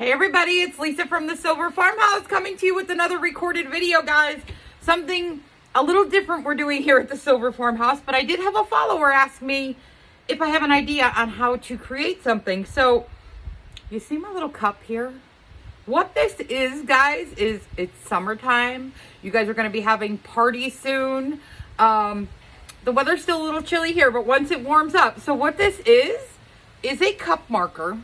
Hey everybody, it's Lisa from the Silver Farmhouse coming to you with another recorded video, guys. Something a little different we're doing here at the Silver Farmhouse, but I did have a follower ask me if I have an idea on how to create something. So, you see my little cup here? What this is, guys, is it's summertime. You guys are going to be having parties soon. The weather's still a little chilly here, but once it warms up. So what this is a cup marker,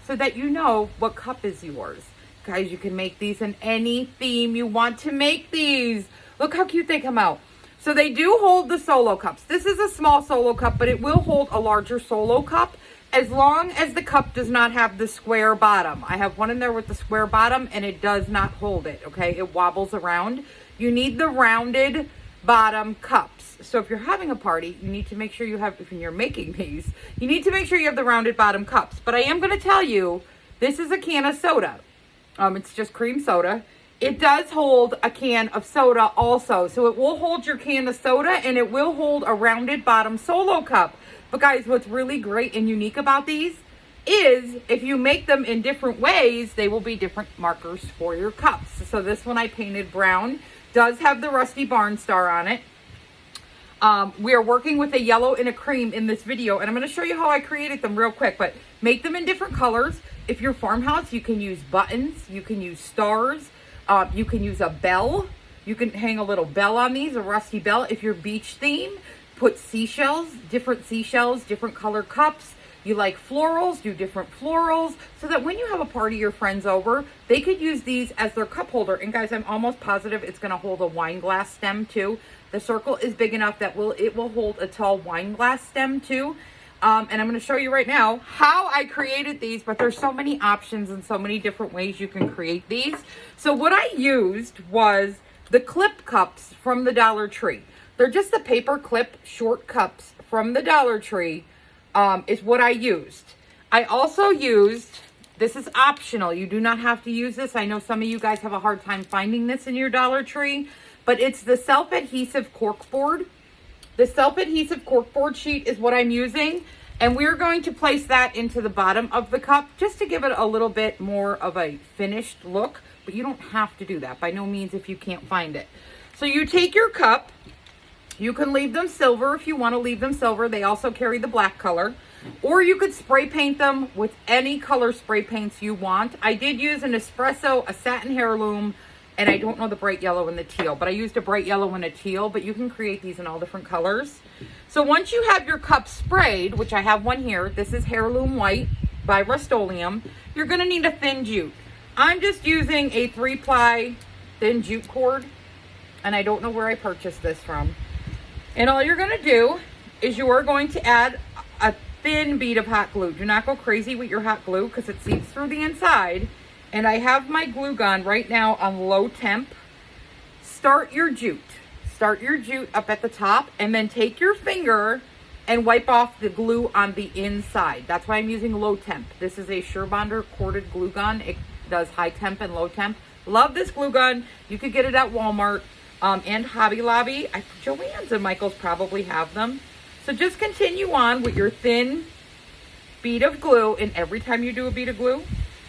so that you know what cup is yours. Guys, you can make these in any theme you want to make these. Look how cute they come out. So they do hold the solo cups. This is a small solo cup, but it will hold a larger solo cup as long as the cup does not have the square bottom. I have one in there with the square bottom and it does not hold it, okay? It wobbles around. You need the rounded bottom cups. So if you're having a party, you need to make sure you have, if you're making these, you need to make sure you have the rounded bottom cups. But I am going to tell you, this is a can of soda. It's just cream soda. It does hold a can of soda also. So it will hold your can of soda and it will hold a rounded bottom solo cup. But guys, what's really great and unique about these is if you make them in different ways, they will be different markers for your cups. So this one I painted brown, does have the Rusty Barn Star on it. We are working with a yellow and a cream in this video, and I'm going to show you how I created them real quick, but make them in different colors. If you're farmhouse, you can use buttons, you can use stars, you can use a bell. You can hang a little bell on these, a rusty bell. If you're beach theme, put seashells, different color cups. You like florals, do different florals, so that when you have a party, your friends over, they could use these as their cup holder. And guys, I'm almost positive it's going to hold a wine glass stem too. The circle is big enough that it will hold a tall wine glass stem too. And I'm going to show you right now how I created these, but there's so many options and so many different ways you can create these. So what I used was the clip cups from the Dollar Tree. They're just the paper clip short cups from the Dollar Tree. Is what I used. I also used, this is optional. You do not have to use this. I know some of you guys have a hard time finding this in your Dollar Tree, but it's the self-adhesive cork board. The self-adhesive cork board sheet is what I'm using, and we're going to place that into the bottom of the cup just to give it a little bit more of a finished look, but you don't have to do that by no means if you can't find it. So you take your cup. You can leave them silver if you want to leave them silver. They also carry the black color. Or you could spray paint them with any color spray paints you want. I did use an espresso, a satin heirloom, and I don't know the bright yellow and the teal, but I used a bright yellow and a teal, but you can create these in all different colors. So once you have your cup sprayed, which I have one here, this is Heirloom White by Rust-Oleum, you're going to need a thin jute. I'm just using a 3-ply thin jute cord, and I don't know where I purchased this from. And all you're going to do is you are going to add a thin bead of hot glue. Do not go crazy with your hot glue because it seeps through the inside. And I have my glue gun right now on low temp. Start your jute. Start your jute up at the top and then take your finger and wipe off the glue on the inside. That's why I'm using low temp. This is a Surebonder corded glue gun. It does high temp and low temp. Love this glue gun. You could get it at Walmart. And Hobby Lobby. Joann's and Michael's probably have them. So just continue on with your thin bead of glue, and every time you do a bead of glue,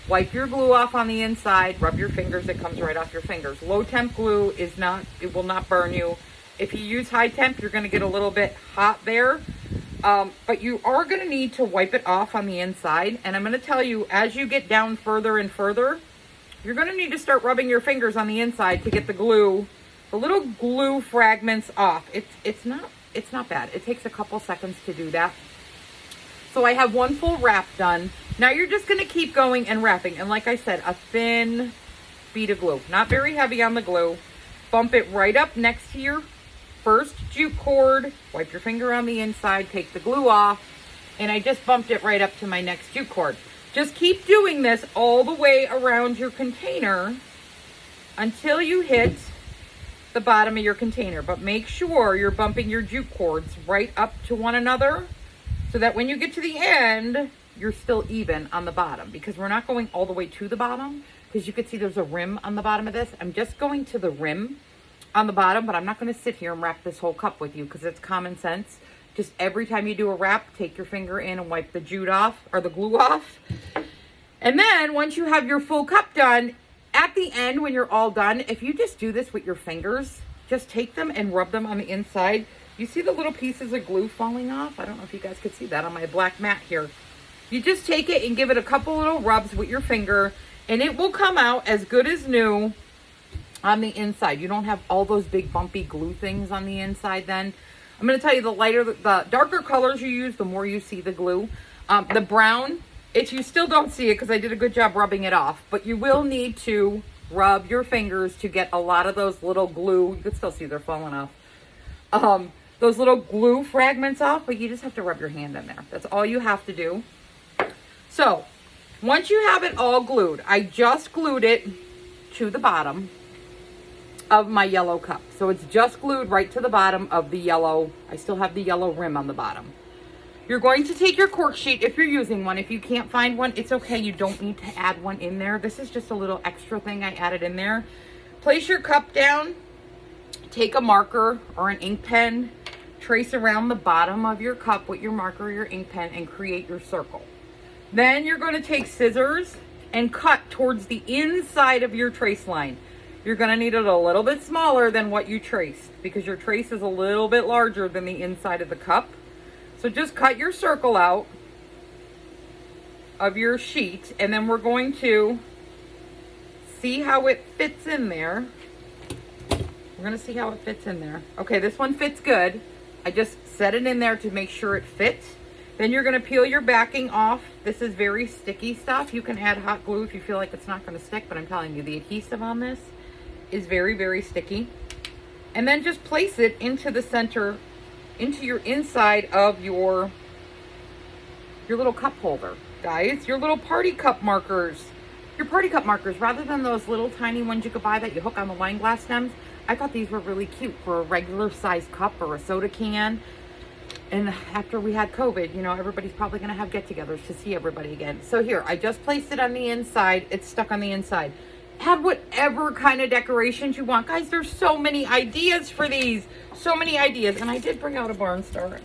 wipe your glue off on the inside, rub your fingers, it comes right off your fingers. Low temp glue it will not burn you. If you use high temp, you're going to get a little bit hot there. But you are going to need to wipe it off on the inside. And I'm going to tell you, as you get down further and further, you're going to need to start rubbing your fingers on the inside to get the little glue fragments off. It's not bad. It takes a couple seconds to do that. So I have one full wrap done. Now you're just going to keep going and wrapping. And like I said, a thin bead of glue. Not very heavy on the glue. Bump it right up next to your first jute cord. Wipe your finger on the inside. Take the glue off. And I just bumped it right up to my next jute cord. Just keep doing this all the way around your container until you hit the bottom of your container, but make sure you're bumping your jute cords right up to one another so that when you get to the end, you're still even on the bottom, because we're not going all the way to the bottom, because you can see there's a rim on the bottom of this. I'm just going to the rim on the bottom, but I'm not going to sit here and wrap this whole cup with you because it's common sense. Just every time you do a wrap, take your finger in and wipe the jute off or the glue off. And then once you have your full cup done, at the end when you're all done, if you just do this with your fingers, just take them and rub them on the inside. You see the little pieces of glue falling off? I don't know if you guys could see that on my black mat here. You just take it and give it a couple little rubs with your finger, and it will come out as good as new on the inside. You don't have all those big bumpy glue things on the inside then. I'm going to tell you, the darker colors you use, the more you see the glue. The brown, you still don't see it because I did a good job rubbing it off, but you will need to rub your fingers to get a lot of those little glue. You can still see they're falling off. Those little glue fragments off, but you just have to rub your hand in there. That's all you have to do. So once you have it all glued, I just glued it to the bottom of my yellow cup. So it's just glued right to the bottom of the yellow. I still have the yellow rim on the bottom. You're going to take your cork sheet if you're using one. If you can't find one, it's okay. You don't need to add one in there. This is just a little extra thing I added in there. Place your cup down, take a marker or an ink pen, trace around the bottom of your cup with your marker or your ink pen and create your circle. Then you're going to take scissors and cut towards the inside of your trace line. You're going to need it a little bit smaller than what you traced because your trace is a little bit larger than the inside of the cup. So just cut your circle out of your sheet, and then we're going to see how it fits in there. We're going to see how it fits in there. Okay, this one fits good. I just set it in there to make sure it fits. Then you're going to peel your backing off. This is very sticky stuff. You can add hot glue if you feel like it's not going to stick, but I'm telling you, the adhesive on this is very, very sticky. And then just place it into the center, into your inside of your little cup holder, guys. Your little party cup markers. Your party cup markers, rather than those little tiny ones you could buy that you hook on the wine glass stems, I thought these were really cute for a regular size cup or a soda can. And after we had COVID, you know, everybody's probably going to have get-togethers to see everybody again. So here, I just placed it on the inside. It's stuck on the inside. Add whatever kind of decorations you want. Guys, there's so many ideas for these. So many ideas. And I did bring out a barn star.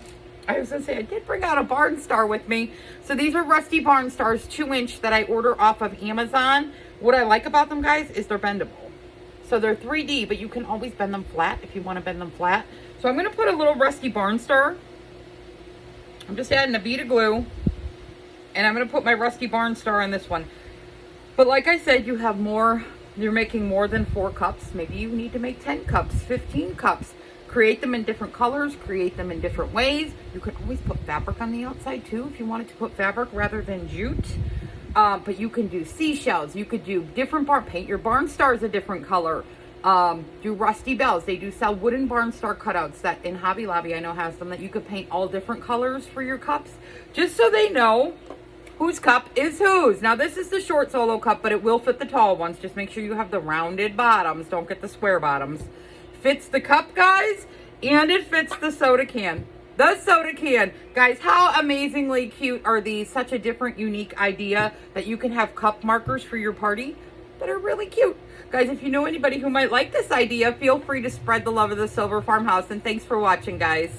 I was going to say, I did bring out a barn star with me. So these are rusty barn stars, 2-inch, that I order off of Amazon. What I like about them, guys, is they're bendable. So they're 3D, but you can always bend them flat if you want to bend them flat. So I'm going to put a little rusty barn star. I'm just adding a bead of glue, and I'm going to put my rusty barn star on this one. But like I said, you have more, you're making more than 4 cups. Maybe you need to make 10 cups, 15 cups. Create them in different colors, create them in different ways. You can always put fabric on the outside too if you wanted to put fabric rather than jute. But you can do seashells, you could do different paint your barn stars a different color. Do rusty bells. They do sell wooden barn star cutouts that in Hobby Lobby I know has them, that you could paint all different colors for your cups, just so they know whose cup is whose. Now this is the short solo cup, but it will fit the tall ones. Just make sure you have the rounded bottoms. Don't get the square bottoms. Fits the cup, guys, and it fits the soda can. The soda can. Guys, how amazingly cute are these? Such a different, unique idea that you can have cup markers for your party that are really cute. Guys, if you know anybody who might like this idea, feel free to spread the love of the Silver Farmhouse. And thanks for watching, guys.